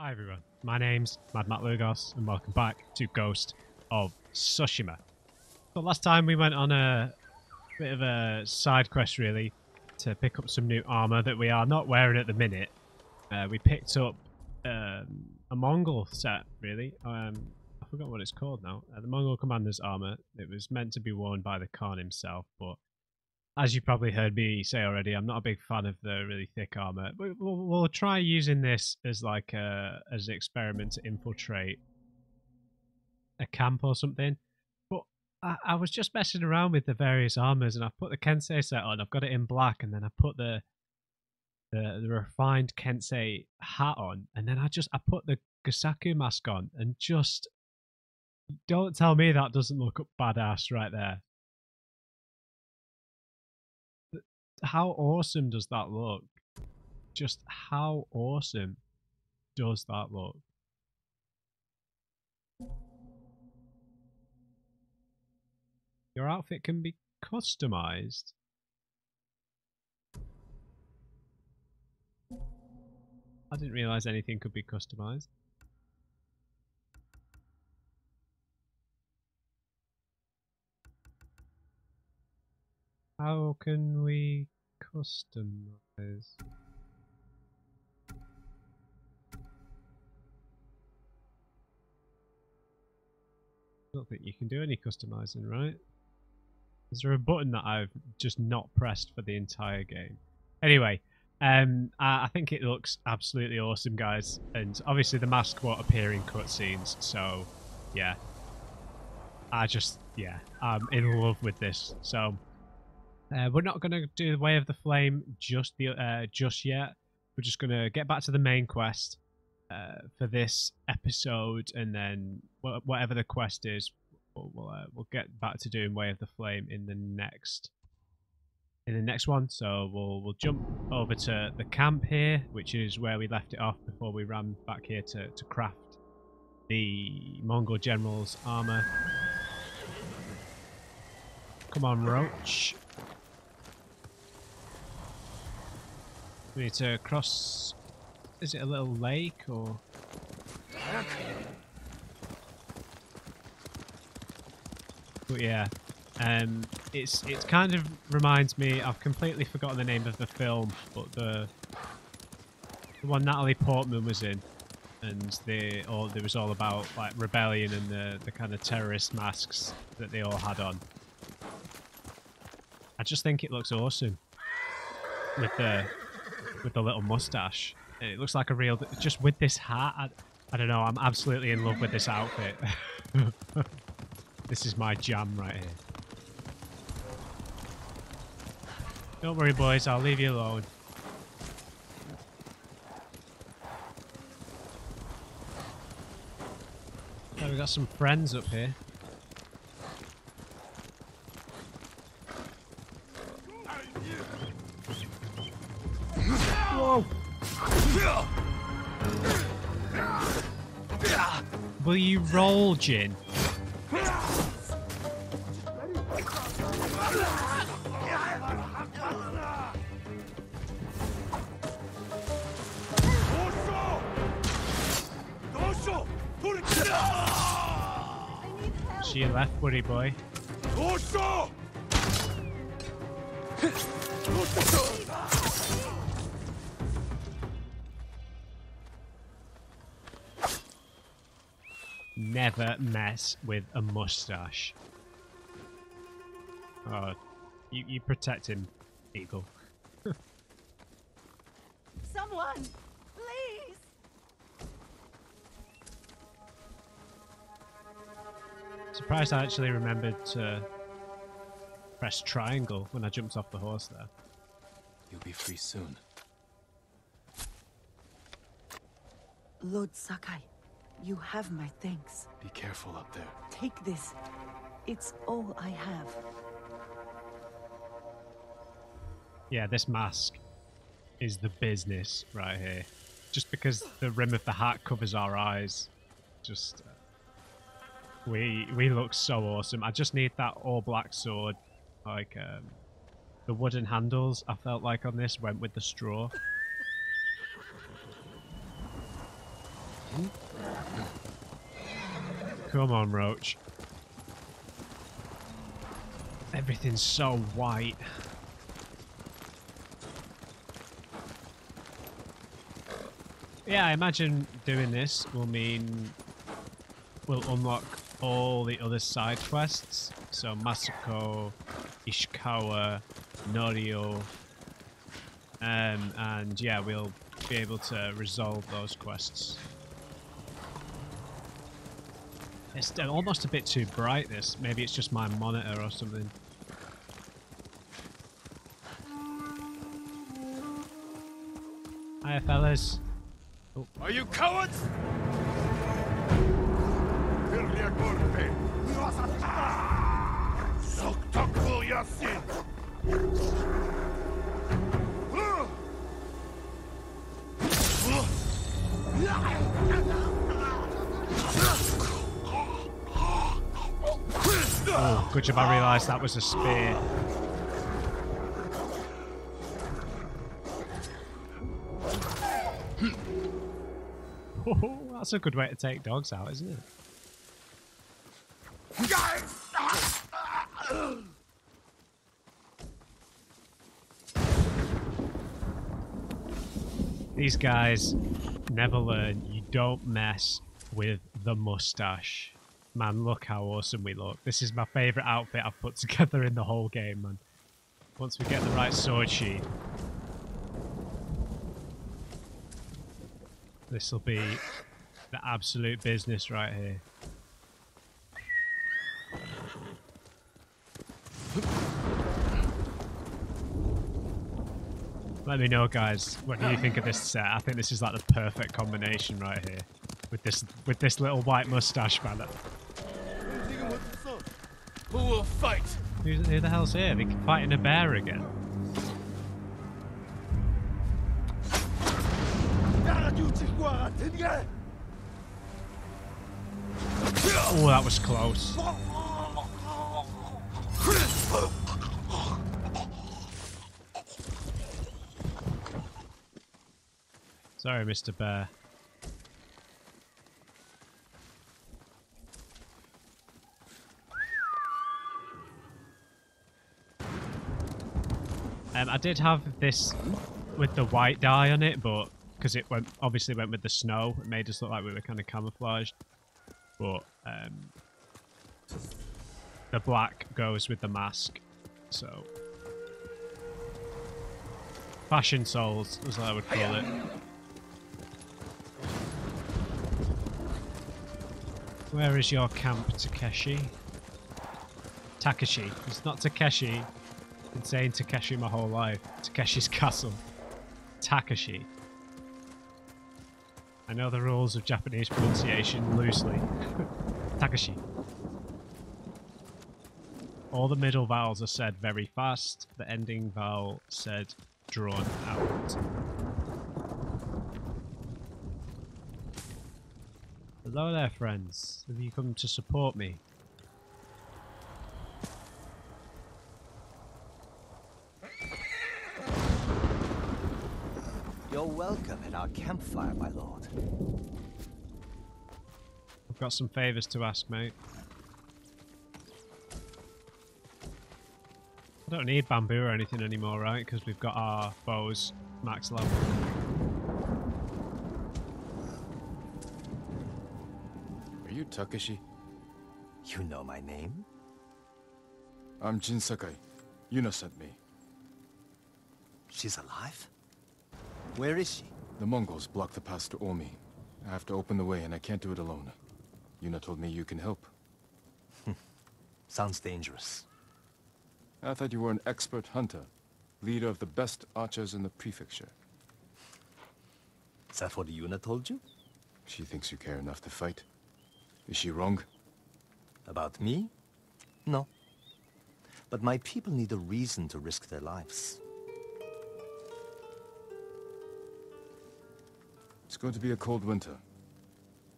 Hi everyone, my name's MadMatt Lugos and welcome back to Ghost of Tsushima. So last time we went on a bit of a side quest really to pick up some new armour that we are not wearing at the minute. We picked up a Mongol set really, I forgot what it's called now, the Mongol commander's armour. It was meant to be worn by the Khan himself, but as you probably heard me say already, I'm not a big fan of the really thick armor. We'll try using this as like as an experiment to infiltrate a camp or something. But I was just messing around with the various armors, and I've put the Kensei set on. I've got it in black, and then I put the refined Kensei hat on, and then I put the Gasaku mask on, and just don't tell me that doesn't look badass right there. How awesome does that look? Just how awesome does that look? Your outfit can be customized. I didn't realize anything could be customized. How can we customize? I don't think you can do any customizing, right? Is there a button that I've just not pressed for the entire game? Anyway, I think it looks absolutely awesome, guys. And obviously the mask won't appear in cutscenes, so yeah. I'm in love with this. So we're not going to do the Way of the Flame just yet. We're just going to get back to the main quest for this episode, and then whatever the quest is, we'll get back to doing Way of the Flame in the next one. So we'll jump over to the camp here, which is where we left it off before we ran back here to craft the Mongol general's armor. Come on, Roach. We need to cross. Is it a little lake or? But yeah, it kind of reminds me. I've completely forgotten the name of the film, but the one Natalie Portman was in, and there was all about like rebellion and the kind of terrorist masks that they all had on. I just think it looks awesome with the little mustache. It looks like a real, just with this hat. I don't know. I'm absolutely in love with this outfit. This is my jam right here. Don't worry, boys. I'll leave you alone. Oh, we got some friends up here. Whoa! Will you roll, Jin? See you left, buddy boy. Never mess with a mustache. Oh, you protect him, Eagle. Someone, please! Surprised I actually remembered to press triangle when I jumped off the horse there. You'll be free soon. Lord Sakai, you have my thanks. Be careful up there. Take this. It's all I have. Yeah, this mask is the business right here. Just because the rim of the hat covers our eyes, just we look so awesome. I just need that all black sword, like the wooden handles. I felt like on this went with the straw. Come on, Roach. Everything's so white. Yeah, I imagine doing this will mean we'll unlock all the other side quests. So Masako, Ishikawa, Norio, and yeah, we'll be able to resolve those quests. It's almost a bit too bright, this. Maybe it's just my monitor or something. Hiya, fellas. Oh. Are you cowards? Oh, good job I realised that was a spear. Oh, that's a good way to take dogs out, isn't it? These guys never learn. You don't mess with the mustache. Man, look how awesome we look. This is my favourite outfit I've put together in the whole game, man. Once we get the right sword sheath. This will be the absolute business right here. Let me know, guys, what do you think of this set? I think this is like the perfect combination right here. With this little white mustache fella. Who will fight? Who the hell's here? They're fighting a bear again. Oh, that was close. Sorry, Mr. Bear. I did have this with the white dye on it, but because it obviously went with the snow, it made us look like we were kind of camouflaged. But the black goes with the mask, so fashion souls, as I would call it. Where is your camp, Takeshi? Takashi. It's not Takeshi. I've been saying Takeshi my whole life. Takeshi's castle. Takashi. I know the rules of Japanese pronunciation loosely. Takashi. All the middle vowels are said very fast. The ending vowel said drawn out. Hello there, friends. Have you come to support me? You're welcome at our campfire, my lord. I've got some favours to ask, mate. I don't need bamboo or anything anymore, right? Because we've got our bows max level. Are you Takeshi? You know my name? I'm Jin Sakai. Yuna sent me. She's alive? Where is she? The Mongols blocked the pass to Omi. I have to open the way and I can't do it alone. Yuna told me you can help. Sounds dangerous. I thought you were an expert hunter. Leader of the best archers in the prefecture. Is that what Yuna told you? She thinks you care enough to fight. Is she wrong? About me? No. But my people need a reason to risk their lives. It's going to be a cold winter.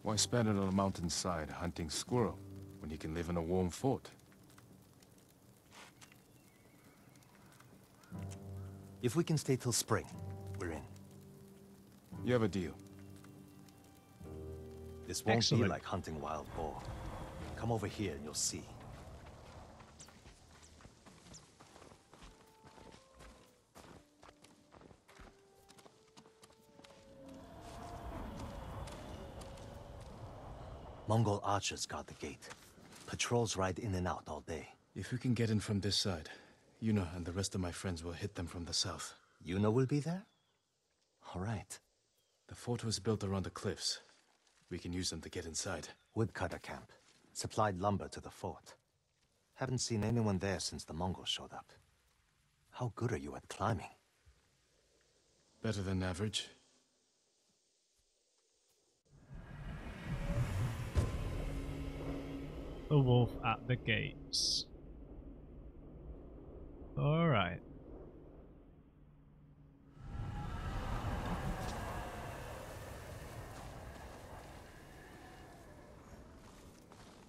Why spend it on a mountainside hunting squirrel when you can live in a warm fort? If we can stay till spring, we're in. You have a deal. This won't Excellent. be like hunting wild boar. Come over here and you'll see. Mongol archers guard the gate. Patrols ride in and out all day. If we can get in from this side, Yuna and the rest of my friends will hit them from the south. Yuna will be there? All right. The fort was built around the cliffs. We can use them to get inside. Woodcutter camp. Supplied lumber to the fort. Haven't seen anyone there since the Mongols showed up. How good are you at climbing? Better than average. The wolf at the gates. Alright.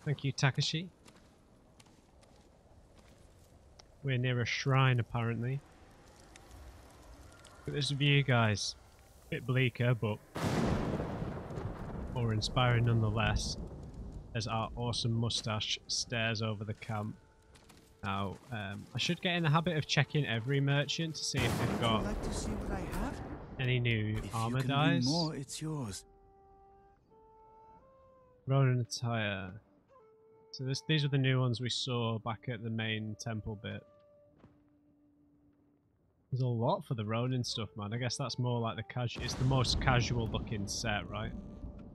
Thank you, Takashi. We're near a shrine, apparently. Look at this view, guys. Bit bleaker, but more inspiring nonetheless. As our awesome mustache stares over the camp. Now, I should get in the habit of checking every merchant to see if they've got Would you like to see what I have? any new If armor you can dyes. win more, it's yours. RONIN attire. So these are the new ones we saw back at the main temple bit. There's a lot for the RONIN stuff, man. I guess that's more like it's the most casual looking set, right?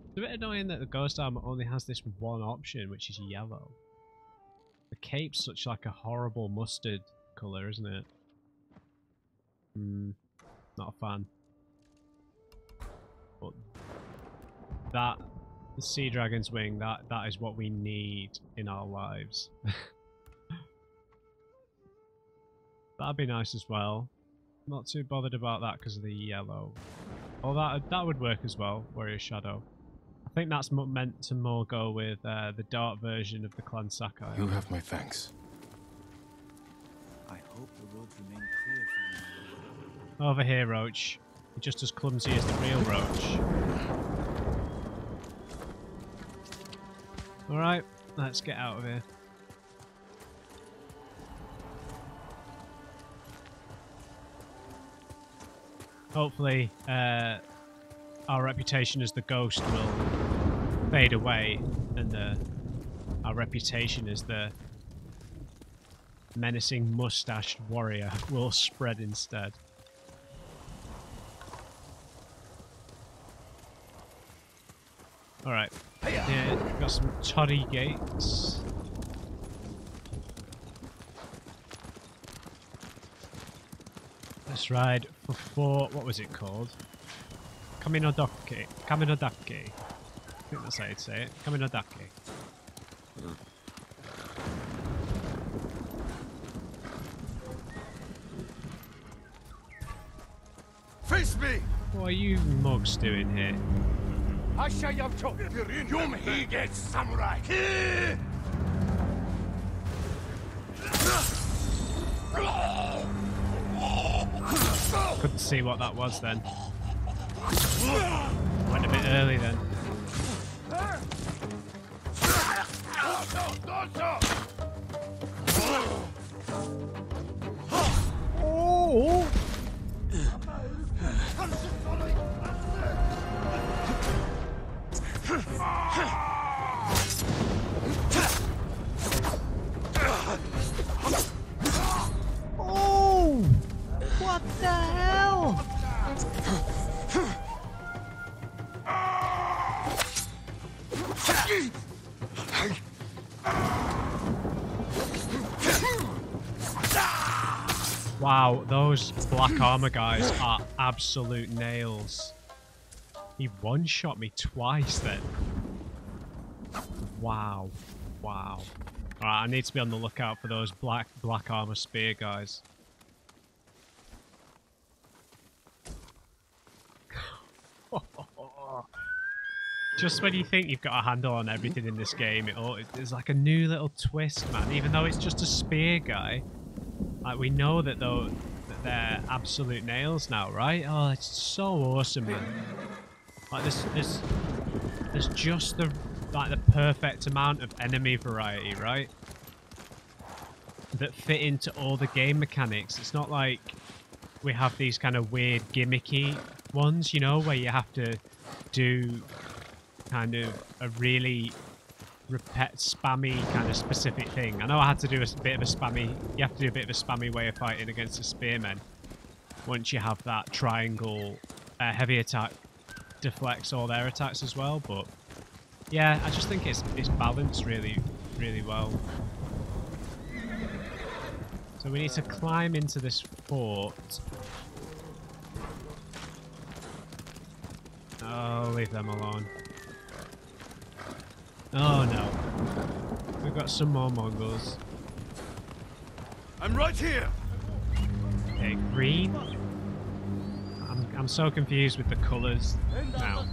It's a bit annoying that the ghost armor only has this one option, which is yellow. The cape's such like a horrible mustard colour, isn't it? Not a fan. But the Sea Dragon's wing, that is what we need in our lives. That'd be nice as well. Not too bothered about that because of the yellow. Oh, that would work as well, Warrior Shadow. I think that's meant to more go with the dark version of the Clan Sakai. You have my thanks. I hope the roads remain clear for you. Over here, Roach. You're just as clumsy as the real Roach. Alright, let's get out of here. Hopefully, our reputation as the ghost will fade away, and our reputation as the menacing mustached warrior will spread instead. Alright, yeah, got some toddy gates. Let's ride for 4, what was it called? Kaminodake. Kaminodake. I think that's how you'd say it. Kaminodake. Face me! What are you mugs doing here? Samurai! Couldn't see what that was then. Went a bit early then. Oh! Oh! What the hell? Wow, those black armor guys are absolute nails. He one-shot me twice then. Wow. Wow. Alright, I need to be on the lookout for those black armor spear guys. Just when you think you've got a handle on everything in this game, there's like a new little twist, man. Even though it's just a spear guy, like we know that they're absolute nails now, right? Oh, it's so awesome, man. Like this there's just the perfect amount of enemy variety, right? That fit into all the game mechanics. It's not like we have these kind of weird gimmicky ones, you know, where you have to do kind of a really spammy kind of specific thing. I know I had to do a bit of a spammy, you have to do a bit of a spammy way of fighting against the spearmen once you have that triangle heavy attack deflects all their attacks as well, but yeah, I just think it's balanced really, really well. So we need to climb into this fort. Oh, leave them alone. Oh no. We've got some more Mongols. I'm right here. Okay, green. I'm so confused with the colours now.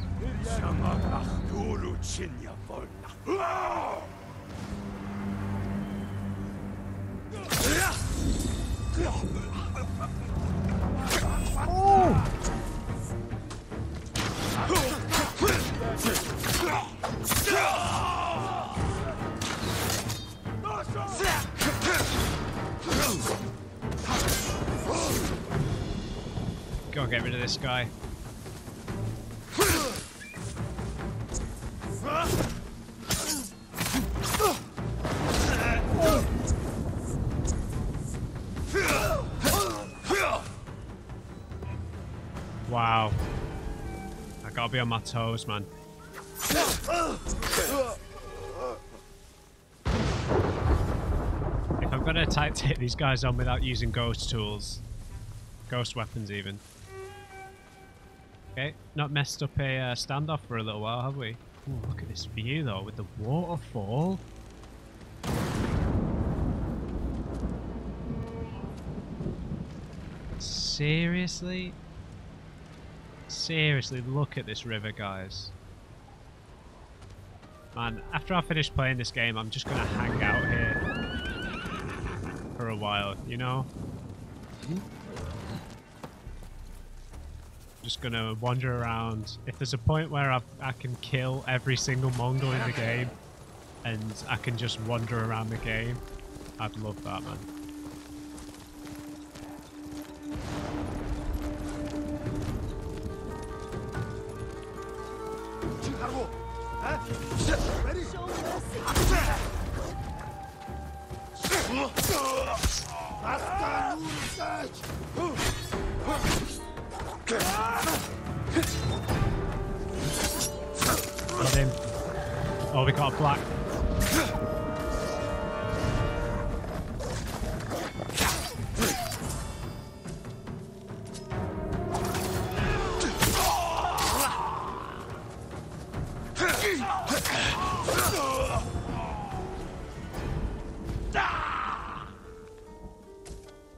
Go get rid of this guy. Wow. I gotta be on my toes, man. If I'm gonna take these guys on without using ghost tools, ghost weapons even. Okay, not messed up a standoff for a little while, have we? Ooh, look at this view though, with the waterfall. Seriously? Seriously, look at this river, guys. Man, after I finish playing this game, I'm just gonna hang out here for a while, you know? Just gonna wander around. If there's a point where I can kill every single Mongol in the game and I can just wander around the game, I'd love that, man. Got him. Oh, we got a black.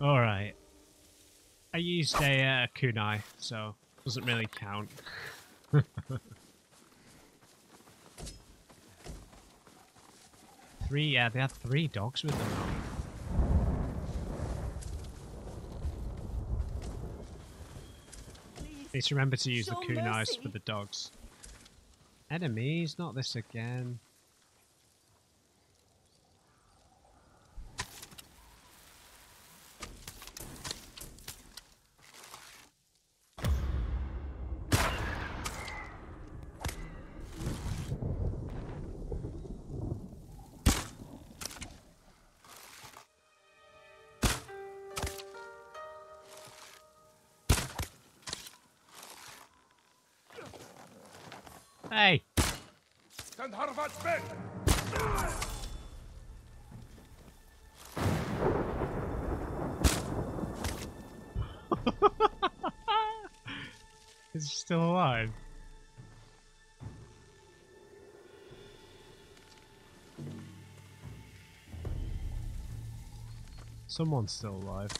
Alright. I used a kunai, so doesn't really count. Yeah, they had 3 dogs with them now. Need to remember to use the kunais for the dogs. Enemies, not this again. Hey! Stand Harvard's men! Is he still alive? Someone's still alive.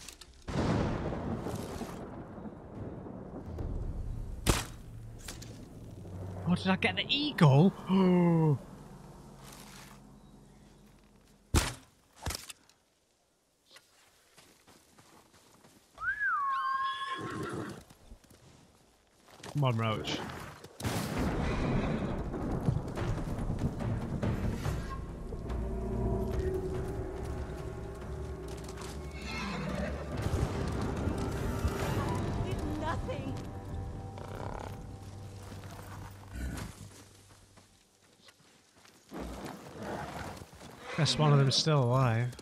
Oh, did I get the eagle? Oh. Come on, Roach. Guess one of them's still alive.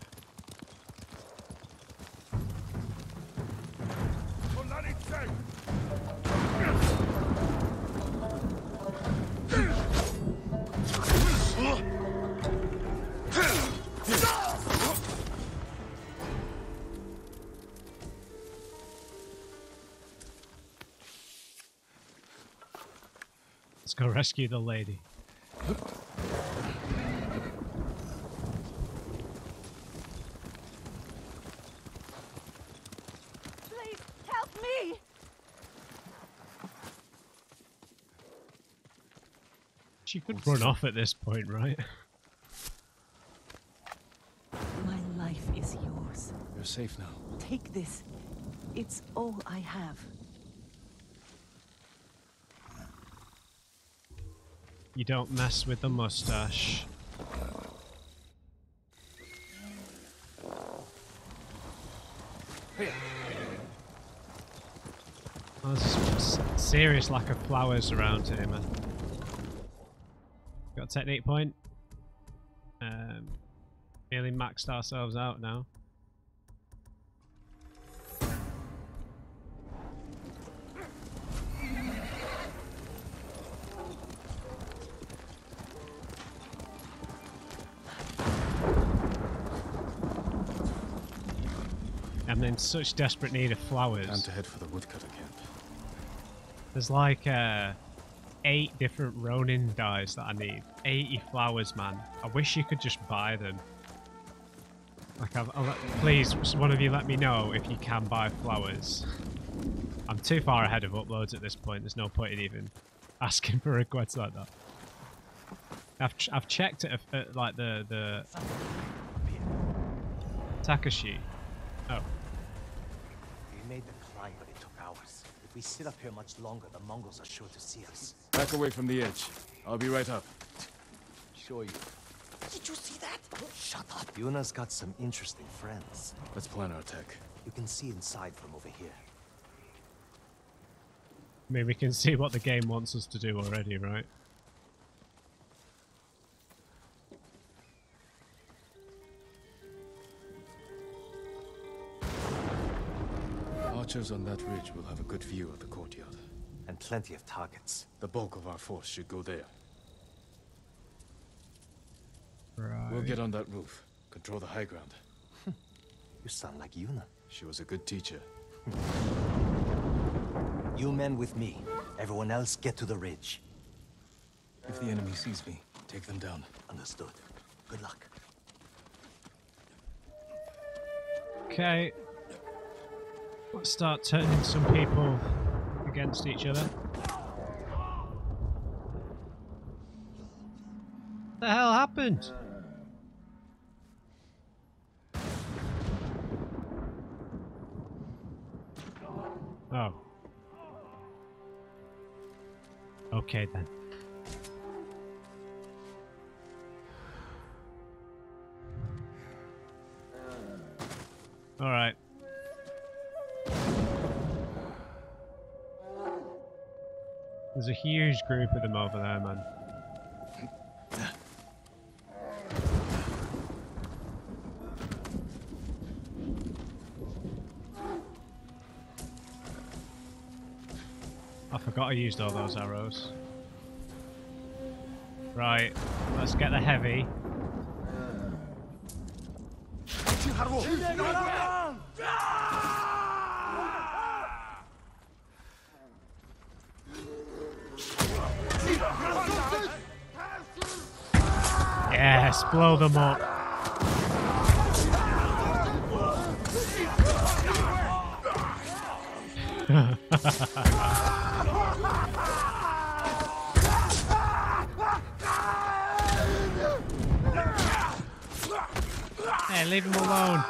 Let's go rescue the lady. Please help me! She could run off at this point, right? My life is yours. You're safe now. Take this. It's all I have. You don't mess with the mustache. Oh, there's a serious lack of flowers around here, man. Got a technique point. Nearly maxed ourselves out now. I'm in such desperate need of flowers. Time to head for the woodcutter camp. There's like 8 different Ronin dyes that I need. 80 flowers, man. I wish you could just buy them. Like, please, one of you let me know if you can buy flowers. I'm too far ahead of uploads at this point. There's no point in even asking for requests like that. I've checked it at like the Takashi. Oh. We made the climb, but it took hours. If we sit up here much longer, the Mongols are sure to see us. Back away from the edge. I'll be right up. Sure you. Did you see that? Shut up. Yuna's got some interesting friends. Let's plan our attack. You can see inside from over here. I mean, we can see what the game wants us to do already, right? Archers on that ridge will have a good view of the courtyard. And plenty of targets. The bulk of our force should go there. Right. We'll get on that roof. Control the high ground. You sound like Yuna. She was a good teacher. You men with me. Everyone else get to the ridge. If the enemy sees me, take them down. Understood. Good luck. Okay. Let's start turning some people against each other. What the hell happened? Oh. Okay then. All right. There's a huge group of them over there, man. I forgot I used all those arrows. Right, let's get the heavy. Yes, blow them up. Hey, leave him alone.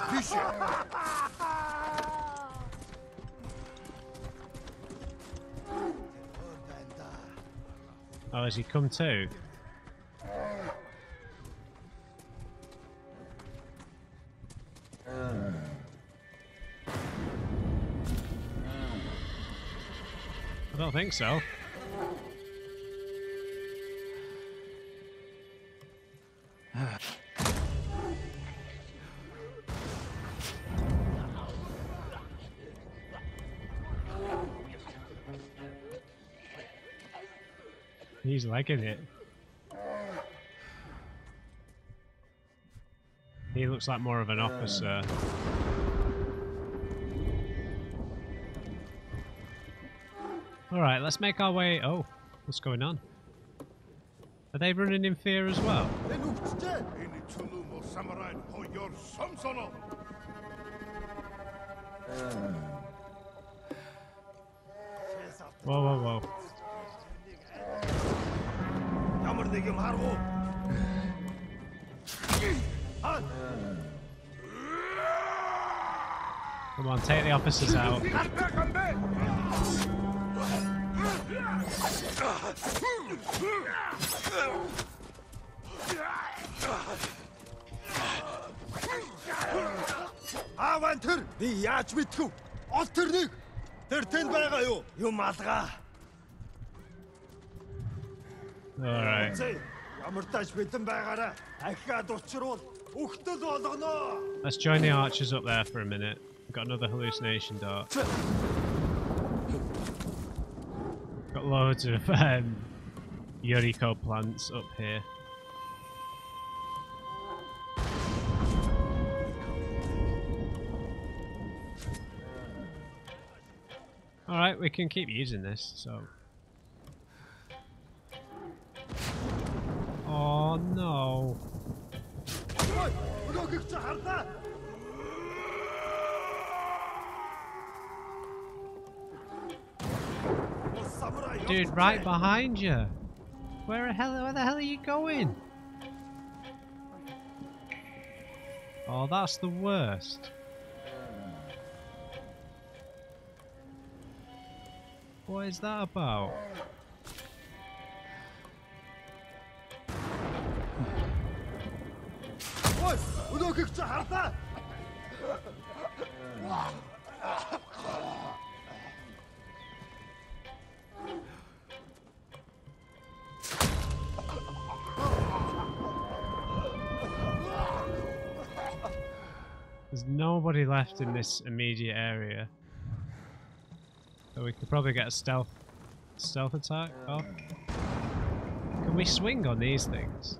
Oh, has he come too? I don't think so. He's legging it. He looks like more of an officer. Alright, let's make our way... Oh, what's going on? Are they running in fear as well? Whoa, whoa, whoa. Come on, take the officers out. Авантер би яаж мэдхүү? Ол тэрнийг тэр тэнд байгаа юу? Юм алгаа. Alright. Ямар тач битэн байгаараа ахиад учруул өгтөл болгоно. Let's join the archers up there for a minute. We've got another hallucination dart. Got loads of Yuriko plants up here. Alright, we can keep using this, so... Oh no! Dude, right behind you! Where the hell are you going? Oh, that's the worst. What is that about? There's nobody left in this immediate area. So we could probably get a stealth attack off. Can we swing on these things?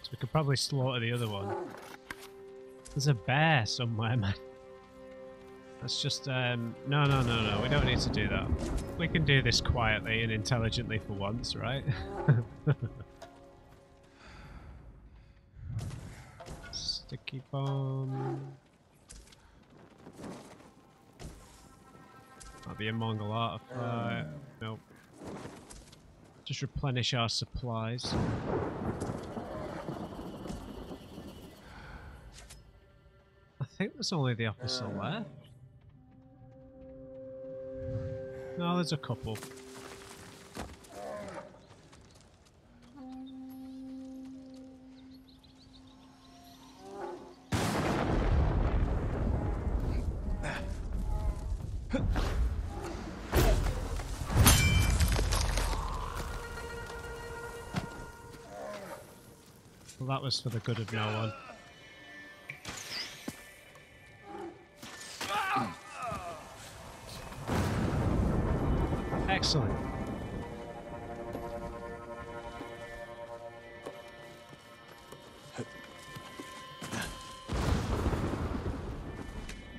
So we could probably slaughter the other one. There's a bear somewhere, man. Let's just, no, we don't need to do that. We can do this quietly and intelligently for once, right? Sticky bomb. Might be a Mongol artifact. Nope. Just replenish our supplies. I think there's only the officer left. No, there's a couple. Well, that was for the good of no one. Excellent.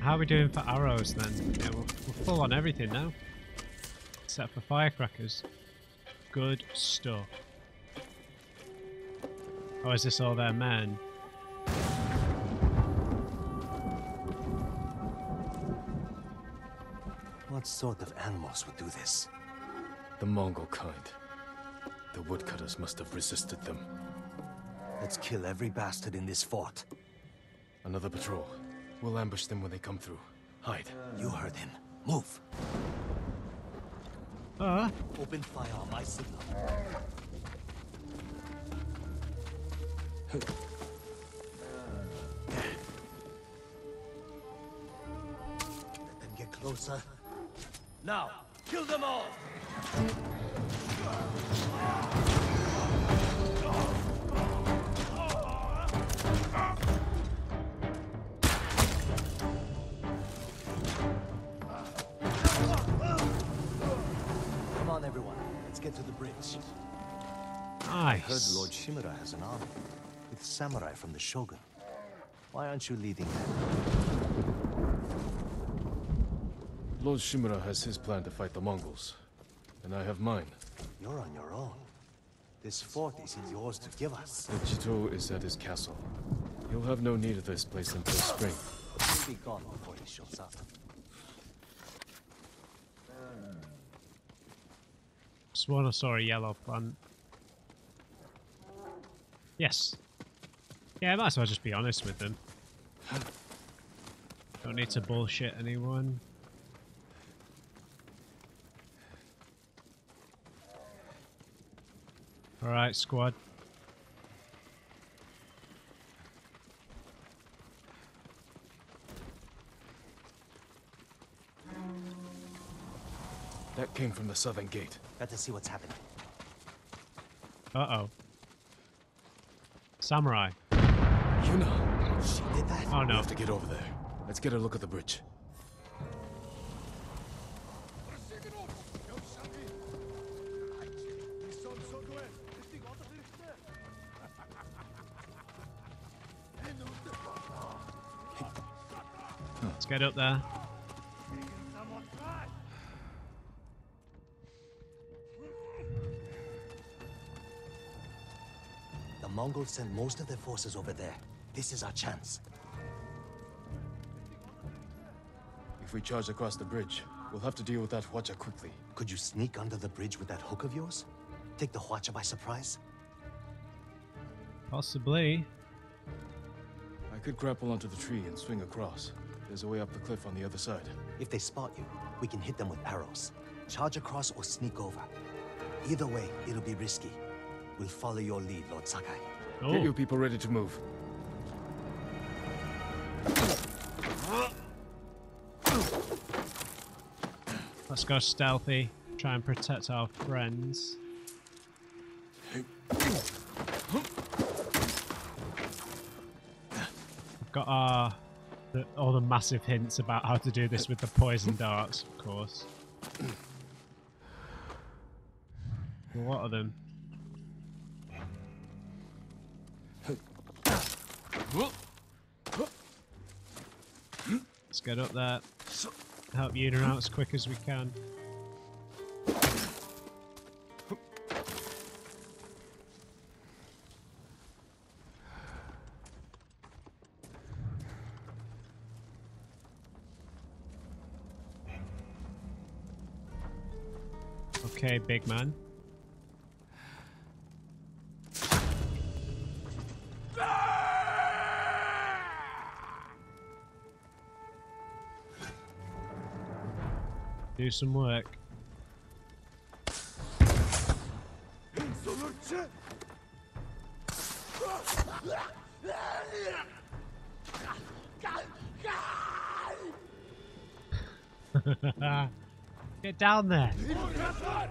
How are we doing for arrows then? Yeah, we're full on everything now. Except for firecrackers. Good stuff. Oh, is this all their men? What sort of animals would do this? The Mongol kind. The woodcutters must have resisted them. Let's kill every bastard in this fort. Another patrol. We'll ambush them when they come through. Hide. You heard him. Move. Open fire on my signal. Oh, sir. Now, kill them all! Come on, everyone. Let's get to the bridge. Nice. I heard Lord Shimura has an army with samurai from the Shogun. Why aren't you leading them? Lord Shimura has his plan to fight the Mongols, and I have mine. You're on your own. This fort isn't yours to give us. The Chito is at his castle. He'll have no need of this place until spring. He'll be gone before he shows up. Sworn I saw a yellow plant. Yes. Yeah, I might as well just be honest with them. Don't need to bullshit anyone. Alright, squad. That came from the southern gate. Better see what's happening. Uh-oh. Samurai. Yuna! She did that? Oh We no. have to get over there. Let's get a look at the bridge. Let's get up there. The Mongols sent most of their forces over there. This is our chance. If we charge across the bridge, we'll have to deal with that Hwacha quickly. Could you sneak under the bridge with that hook of yours? Take the Hwacha by surprise? Possibly. I could grapple onto the tree and swing across. There's a way up the cliff on the other side. If they spot you, we can hit them with arrows. Charge across or sneak over. Either way, it'll be risky. We'll follow your lead, Lord Sakai. Oh, Get you people ready to move. let's go stealthy. Try and protect our friends. We've got all the massive hints about how to do this with the poison darts, of course. A lot of them. Let's get up there. Help Yuna out as quick as we can. Okay, big man. Do some work. Get down there.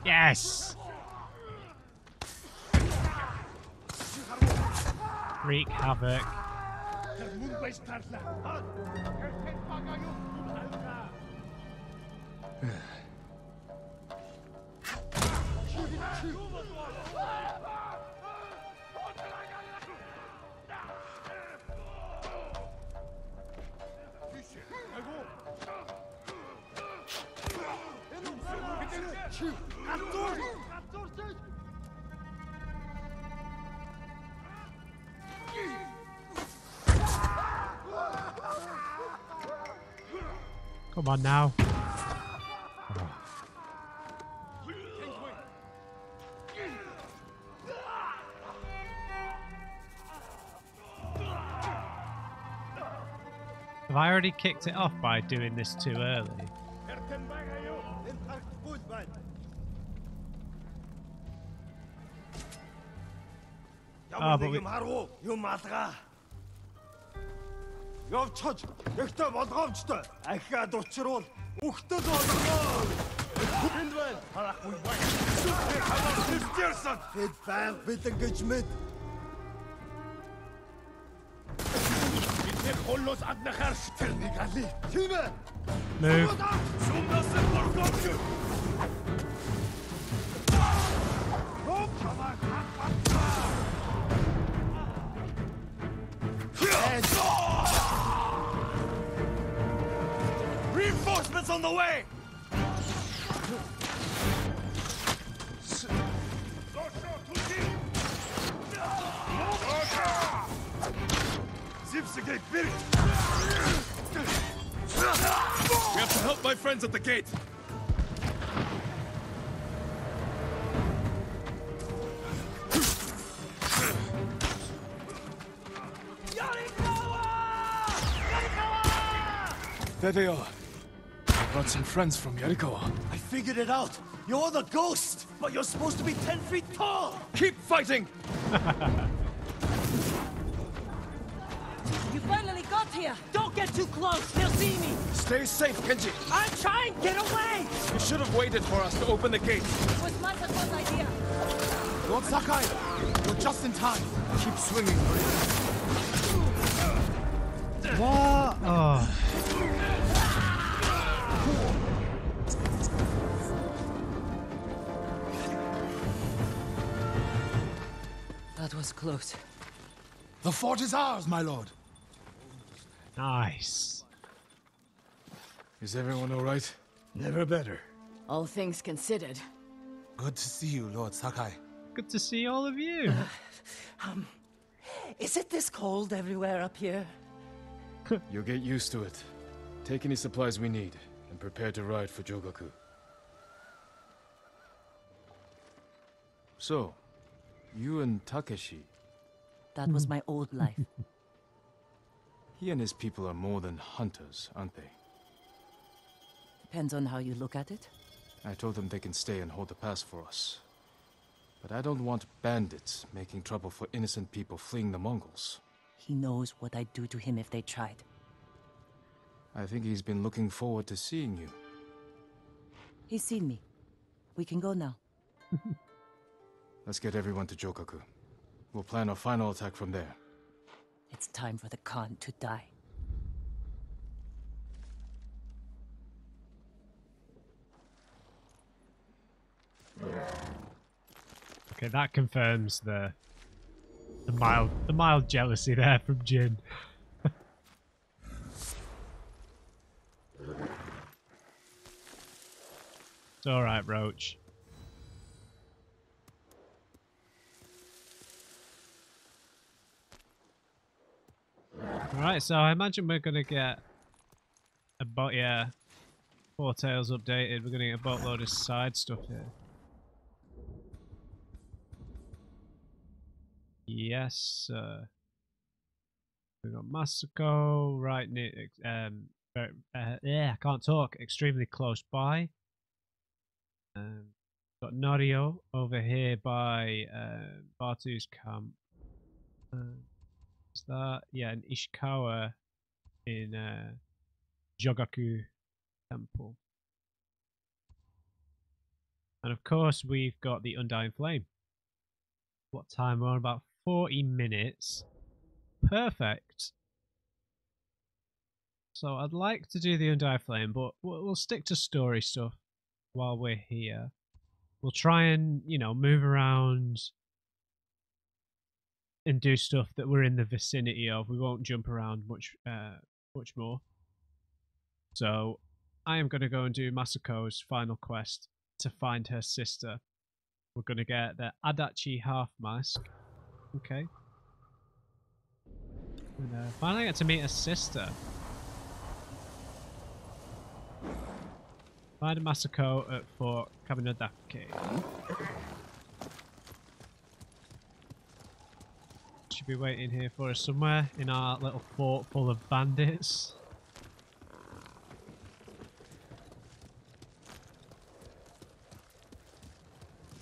Yes. Wreak havoc. Come on now. Have I already kicked it off by doing this too early? Oh, but we... Явчаж. Ихтэй болгоомжтой. Ахиад учруул. Үхтэл болгоо. Энд байна. Харахгүй бай. Христэрсэн. Бид баян бидэн гэж мэд. Бид холлоос аднахаар тэрнийг али. Тийм ээ. Move. Сумдаас болгоомж. Reinforcements on the way! We have to help my friends at the gate! There they are. I brought some friends from Yarikawa. I figured it out. You're the ghost, but you're supposed to be 10 feet tall. Keep fighting! You finally got here! Don't get too close! They'll see me! Stay safe, Kenji. I'm trying! Get away! You should have waited for us to open the gate. It was Masako's idea! Lord Sakai, you're just in time. Keep swinging, buddy. What? Oh. That was close. The fort is ours, my lord. Nice. Is everyone all right? Never better. All things considered. Good to see you, Lord Sakai. Good to see all of you. Is it this cold everywhere up here? You'll get used to it. Take any supplies we need, and prepare to ride for Jogaku. So, you and Takeshi, That was my old life. he and his people are more than hunters, aren't they? Depends on how you look at it. I told them they can stay and hold the pass for us. But I don't want bandits making trouble for innocent people fleeing the Mongols. He knows what I'd do to him if they tried. I think he's been looking forward to seeing you. He's seen me. We can go now. Let's get everyone to Jogaku. We'll plan our final attack from there. It's time for the Khan to die. Okay, that confirms the mild jealousy there from Jin. It's all right, Roach. All right, so I imagine we're gonna get a Four Tails updated. We're gonna get a boatload of side stuff here. Yes, we got Masako right near. I can't talk. Extremely close by. Got Norio over here by Batu's camp. Is that and Ishikawa in Jogaku Temple, and of course we've got the Undying Flame. What time? We're on about 40 minutes. Perfect. So I'd like to do the Undying Flame, but we'll stick to story stuff while we're here. We'll try and, move around and do stuff that we're in the vicinity of. We won't jump around much more. So I am going to go and do Masako's final quest to find her sister. We're going to get the Adachi half mask. Okay. And finally get to meet her sister. Find Masako at Fort Kaminodake. Should be waiting here for us somewhere in our little fort full of bandits.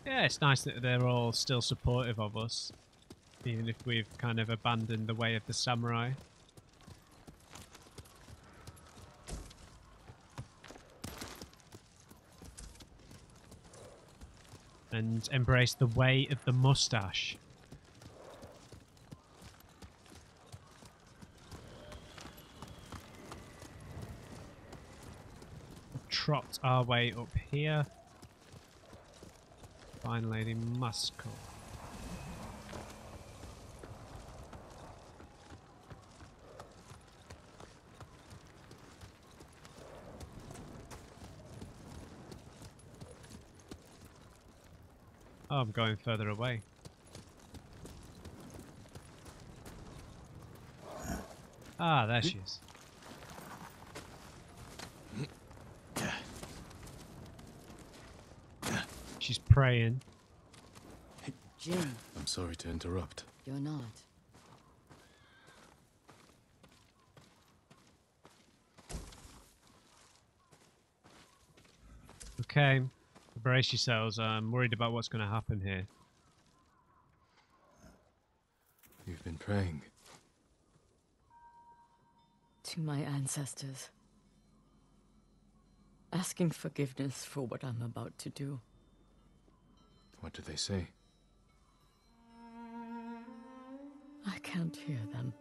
Yeah, it's nice that they're all still supportive of us, even if we've kind of abandoned the way of the samurai. and embrace the way of the mustache. Trot our way up here. Fine Lady Masako. Oh, I'm going further away. Ah, there she is. She's praying. Jin, I'm sorry to interrupt. you're not. Okay, brace yourselves. I'm worried about what's going to happen here. You've been praying. To my ancestors. Asking forgiveness for what I'm about to do. What do they say? I can't hear them.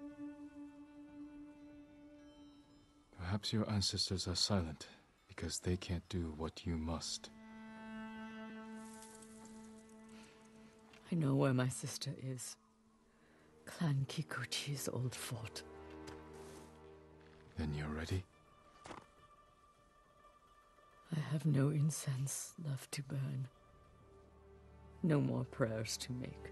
Perhaps your ancestors are silent because they can't do what you must. I know where my sister is. Clan Kikuchi's old fort. Then you're ready? I have no incense left to burn. No more prayers to make.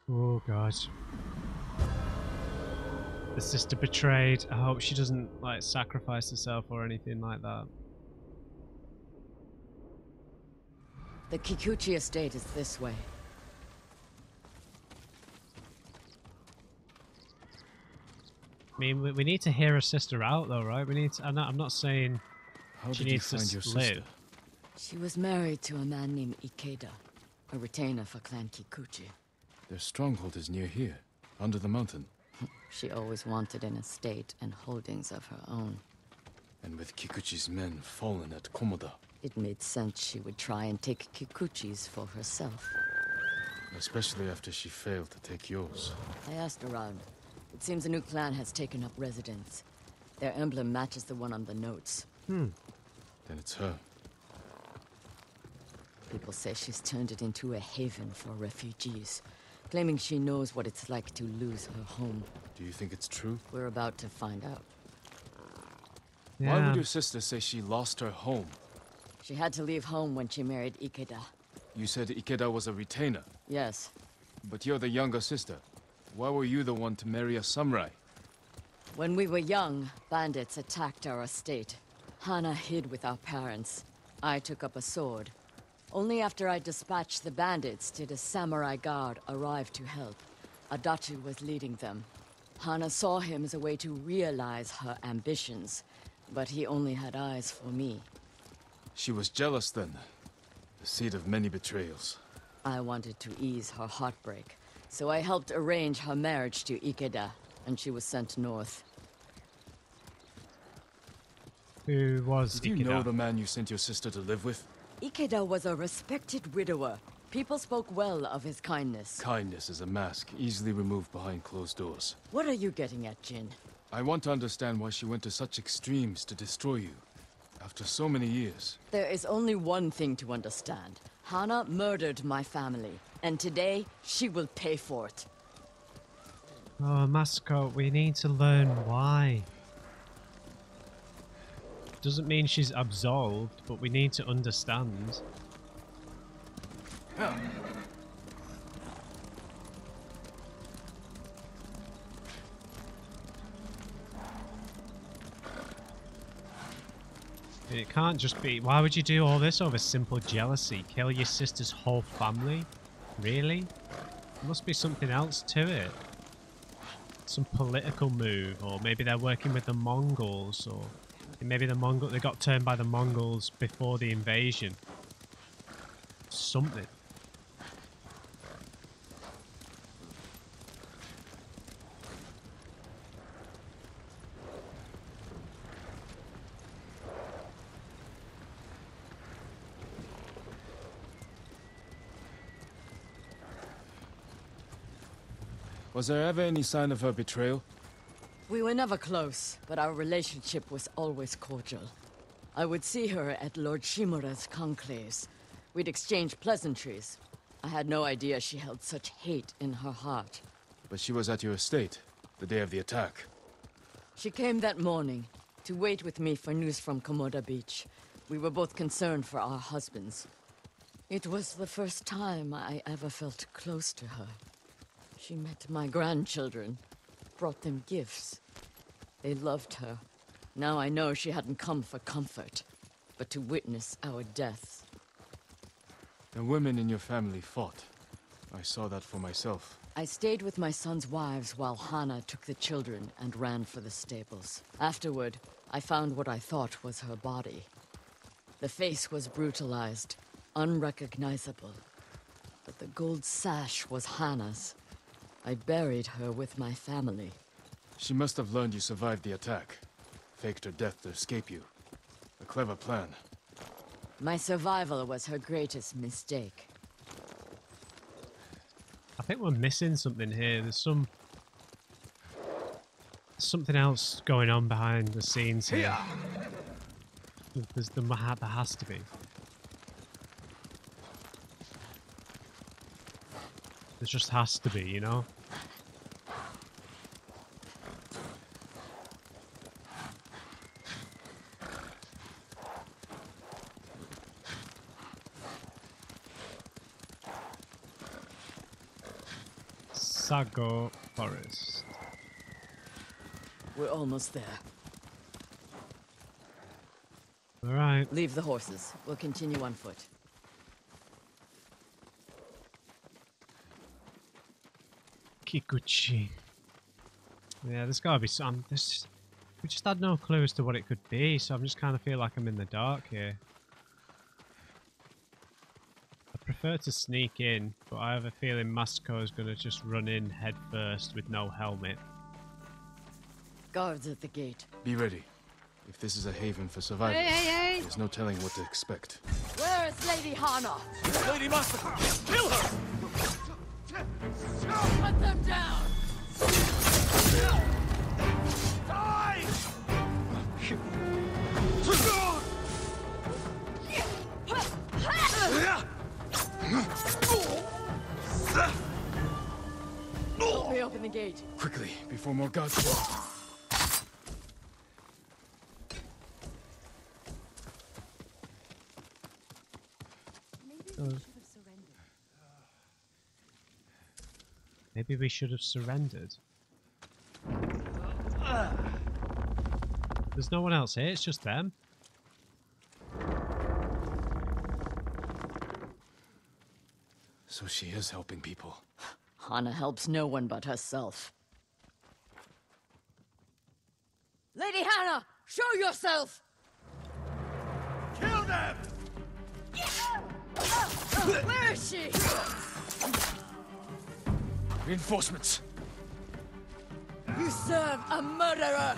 Oh god. The sister betrayed. I hope she doesn't like sacrifice herself or anything like that. The Kikuchi estate is this way. I mean, we need to hear her sister out though, right? We need to, I'm not saying How she did you needs to find your live. sister? She was married to a man named Ikeda, a retainer for Clan Kikuchi. Their stronghold is near here, under the mountain. She always wanted an estate and holdings of her own. And with Kikuchi's men fallen at Komoda. It made sense she would try and take Kikuchi's for herself. Especially after she failed to take yours. I asked around. It seems a new clan has taken up residence. Their emblem matches the one on the notes. Then it's her. People say she's turned it into a haven for refugees, claiming she knows what it's like to lose her home. Do you think it's true? We're about to find out. Yeah. Why would your sister say she lost her home? She had to leave home when she married Ikeda. You said Ikeda was a retainer, Yes, but you're the younger sister. Why were you the one to marry a samurai? when we were young, bandits attacked our estate. Hana hid with our parents. I took up a sword. Only after I dispatched the bandits did a samurai guard arrive to help. Adachi was leading them. Hana saw him as a way to realize her ambitions, but he only had eyes for me. She was jealous then. The seed of many betrayals. I wanted to ease her heartbreak, so I helped arrange her marriage to Ikeda, and she was sent north. Who was Did you know Ikeda? the man you sent your sister to live with? Ikeda was a respected widower. People spoke well of his kindness. Kindness is a mask, easily removed behind closed doors. What are you getting at, Jin? I want to understand why she went to such extremes to destroy you. After so many years. There is only one thing to understand. Hana murdered my family, and today she will pay for it. Oh, Masako, we need to learn why. Doesn't mean she's absolved, but we need to understand. It can't just be... Why would you do all this over simple jealousy? Kill your sister's whole family? Really? There must be something else to it. Some political move, or maybe they're working with the Mongols, or maybe they got turned by the Mongols before the invasion. Something. Was there ever any sign of her betrayal? We were never close, but our relationship was always cordial. I would see her at Lord Shimura's conclaves. We'd exchange pleasantries. I had no idea she held such hate in her heart. But she was at your estate, the day of the attack. She came that morning, to wait with me for news from Komoda Beach. We were both concerned for our husbands. It was the first time I ever felt close to her. She met my grandchildren, brought them gifts. They loved her. Now I know she hadn't come for comfort, but to witness our deaths. The women in your family fought. I saw that for myself. I stayed with my son's wives while Hana took the children and ran for the stables. Afterward, I found what I thought was her body. The face was brutalized, unrecognizable. But the gold sash was Hana's. I buried her with my family. She must have learned you survived the attack. Faked her death to escape you. A clever plan. My survival was her greatest mistake. I think we're missing something here. There's something else going on behind the scenes here. There has to be. There just has to be, you know? Sago Forest. We're almost there. All right. Leave the horses. We'll continue on foot. Kikuchi. Yeah, there's gotta be some. We just had no clue as to what it could be, so I'm just kind of feel like I'm in the dark here. I prefer to sneak in, but I have a feeling Masako is gonna just run in head first with no helmet. Guards at the gate. Be ready. If this is a haven for survivors, Hey! there's no telling what to expect. Where is Lady Hana? Lady Masako! Kill her! Put them down! Die! Help me open the gate. Quickly, before more gods fall. Maybe we should have surrendered. There's no one else here, it's just them. So she is helping people. Hana helps no one but herself. Lady Hana, show yourself! Kill them! Where is she? Reinforcements! You serve a murderer!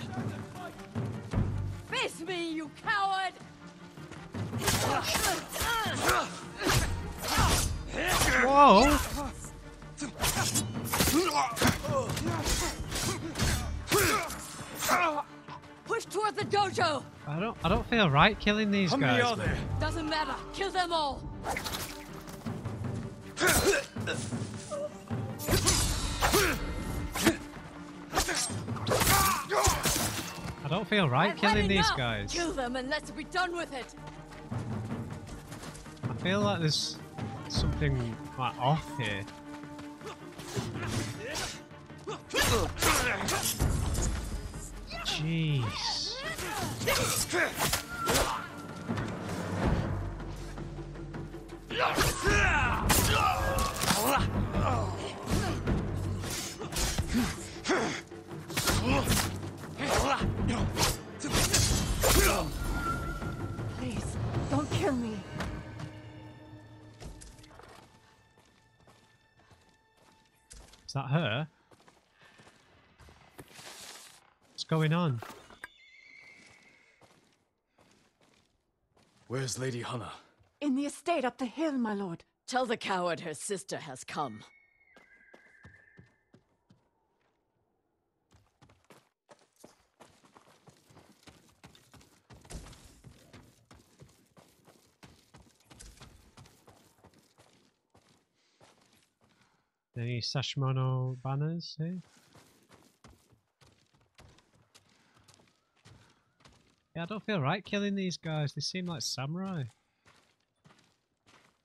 Face me, you coward! Whoa! Push toward the dojo! I don't feel right killing these How many guys. are there? Doesn't matter, kill them all! I don't feel right I've had killing these enough. guys. Kill them and let's be done with it! I feel like there's something like off here. Jeez. Please, don't kill me. Is that her? What's going on? Where's Lady Hana? In the estate up the hill, my lord. Tell the coward her sister has come. Any Sashimono banners here? Yeah, I don't feel right killing these guys. They seem like samurai.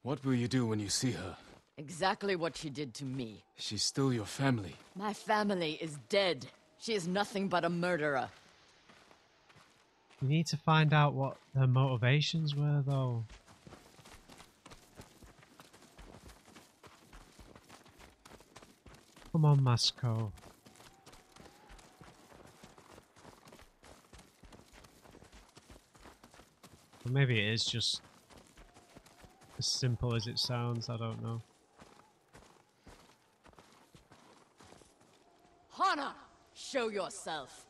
What will you do when you see her? Exactly what she did to me. She's still your family. My family is dead. She is nothing but a murderer. We need to find out what her motivations were, though. Come on, Masako. Or maybe it is just as simple as it sounds, I don't know. Hana! Show yourself!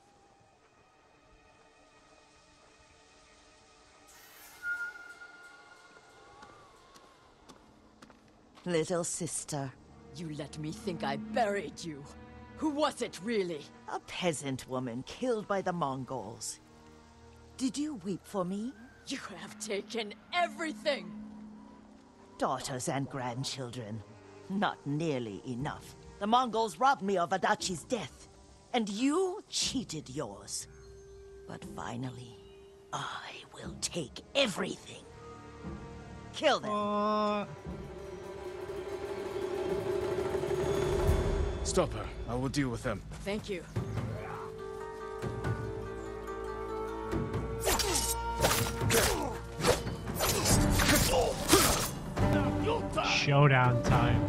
Little sister. You let me think I buried you. Who was it, really? A peasant woman killed by the Mongols. Did you weep for me? You have taken everything! Daughters and grandchildren. Not nearly enough. The Mongols robbed me of Adachi's death, and you cheated yours. But finally, I will take everything. Kill them. Stop her. I will deal with them. Thank you. Showdown time.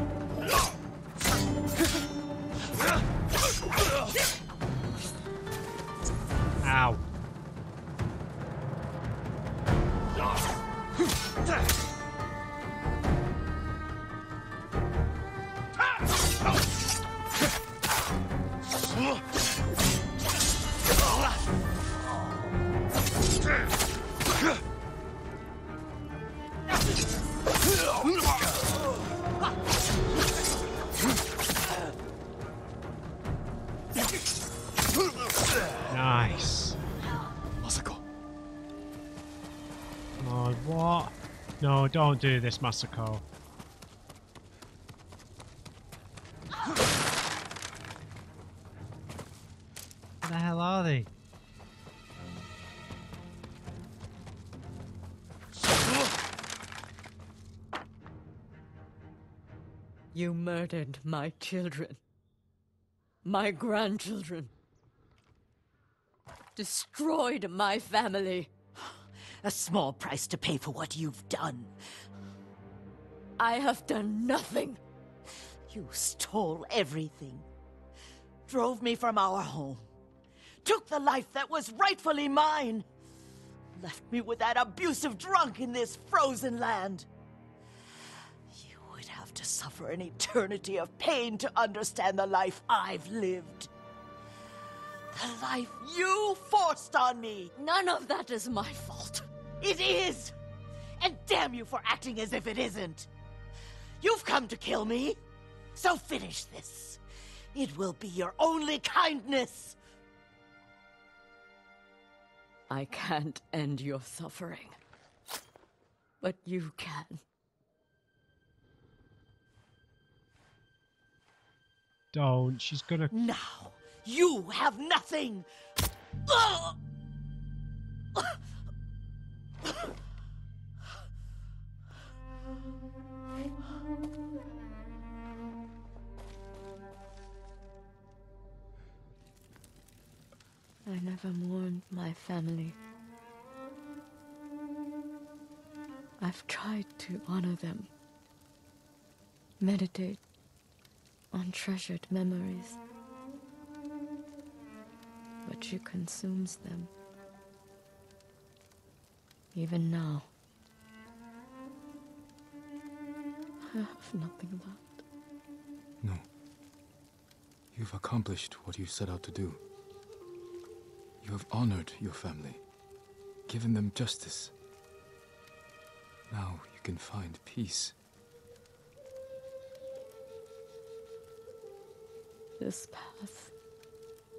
Ow. Nice. Masako. Come on, what? No, don't do this, Masako. Where the hell are they? You murdered my children. My grandchildren. Destroyed my family. A small price to pay for what you've done. I have done nothing. You stole everything. Drove me from our home. Took the life that was rightfully mine. Left me with that abusive drunk in this frozen land. You would have to suffer an eternity of pain to understand the life I've lived. The life you forced on me. None of that is my fault. It is! And damn you for acting as if it isn't. You've come to kill me, so finish this. It will be your only kindness. I can't end your suffering. But you can. Don't. She's gonna... Now, you have nothing! Ugh! I never mourned my family. I've tried to honor them. Meditate on treasured memories. But she consumes them. Even now. I have nothing left. No. You've accomplished what you set out to do. You have honored your family, given them justice. Now you can find peace. This path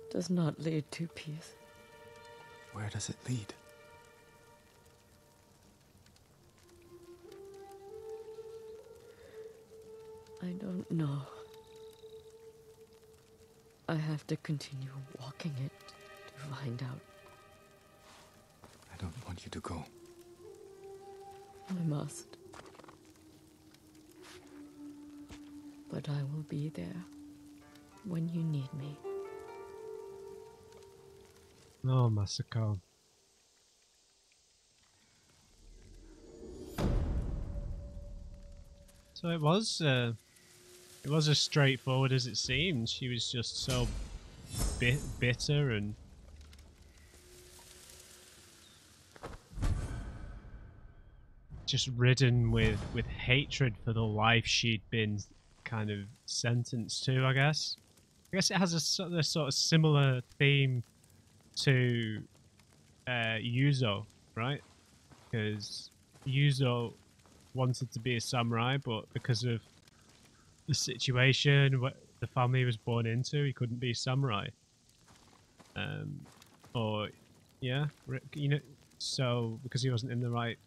does not lead to peace. Where does it lead? I don't know. I have to continue walking it to find out. I don't want you to go. I must. But I will be there when you need me. Oh, Masako. So it was as straightforward as it seemed. She was just so bitter and just ridden with hatred for the life she'd been kind of sentenced to, I guess. I guess it has a sort of similar theme to Yuzo, right? Because Yuzo wanted to be a samurai, but because of the situation what the family was born into, he couldn't be a samurai. Or yeah, you know, so because he wasn't in the right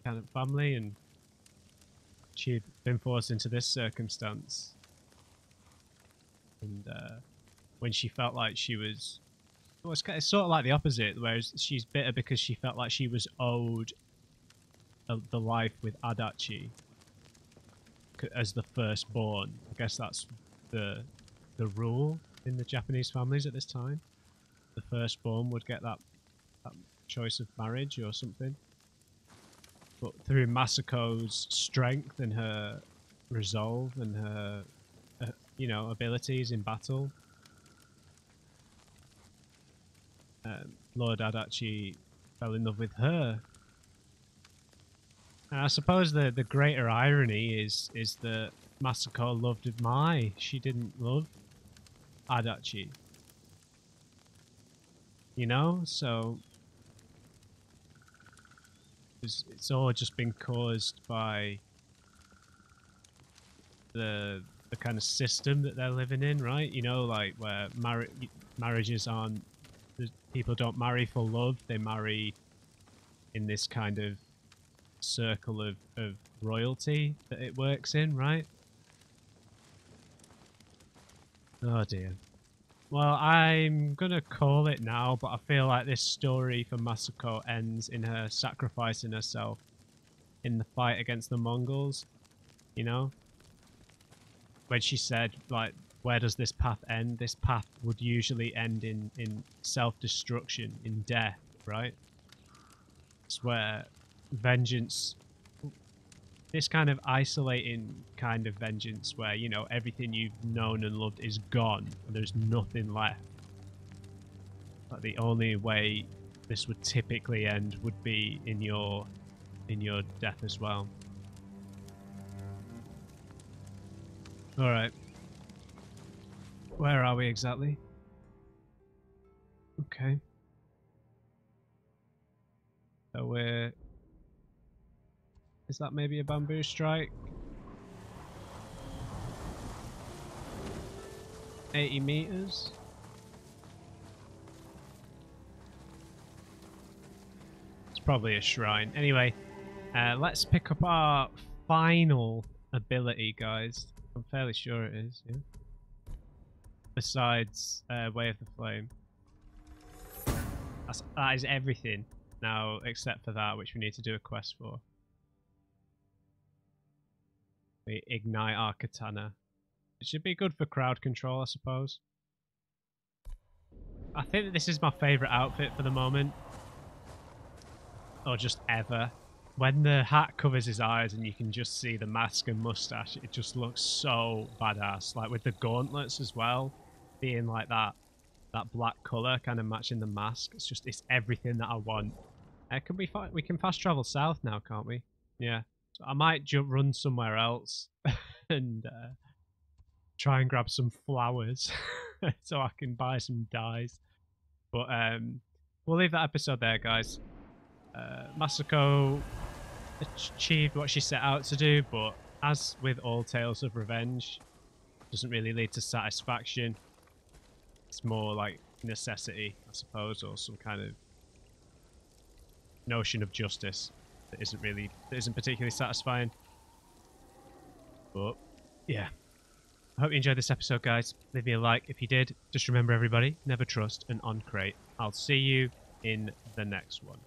kind of family, and she'd been forced into this circumstance, and when she felt like she was, well, it's sort of like the opposite, whereas she's bitter because she felt like she was owed the life with Adachi as the firstborn. I guess that's the rule in the Japanese families at this time. The firstborn would get that choice of marriage or something. But through Masako's strength and her resolve and her you know, abilities in battle, Lord Adachi fell in love with her. And I suppose the greater irony is that Masako loved Mai. She didn't love Adachi. You know, so it's all just been caused by the kind of system that they're living in, right? You know, like where marriages aren't, people don't marry for love, they marry in this kind of circle of royalty that it works in, right? Oh dear. Well, I'm gonna call it now, but I feel like this story for Masako ends in her sacrificing herself in the fight against the Mongols, you know? When she said, like, where does this path end? This path would usually end in self-destruction, in death, right? It's where vengeance, this kind of isolating kind of vengeance where, you know, everything you've known and loved is gone and there's nothing left. But the only way this would typically end would be in your death as well. Alright. Where are we exactly? Okay. So we're... Is that maybe a bamboo strike? 80 meters? It's probably a shrine. Anyway, let's pick up our final ability, guys. I'm fairly sure it is, yeah. Besides Way of the Flame. That is everything now, except for that, which we need to do a quest for. We ignite our katana. It should be good for crowd control, I suppose. I think that this is my favourite outfit for the moment. Or just ever. When the hat covers his eyes and you can just see the mask and mustache, it just looks so badass. Like with the gauntlets as well, being like that black colour kind of matching the mask. It's everything that I want. We can fast travel south now, can't we? Yeah. So I might run somewhere else and try and grab some flowers so I can buy some dyes. But we'll leave that episode there, guys. Masako achieved what she set out to do, but as with all tales of revenge, it doesn't really lead to satisfaction. It's more like necessity, I suppose, or some kind of notion of justice that isn't particularly satisfying. But yeah, hope you enjoyed this episode, guys. Leave me a like if you did. Just remember, everybody, never trust an on-crate. I'll see you in the next one.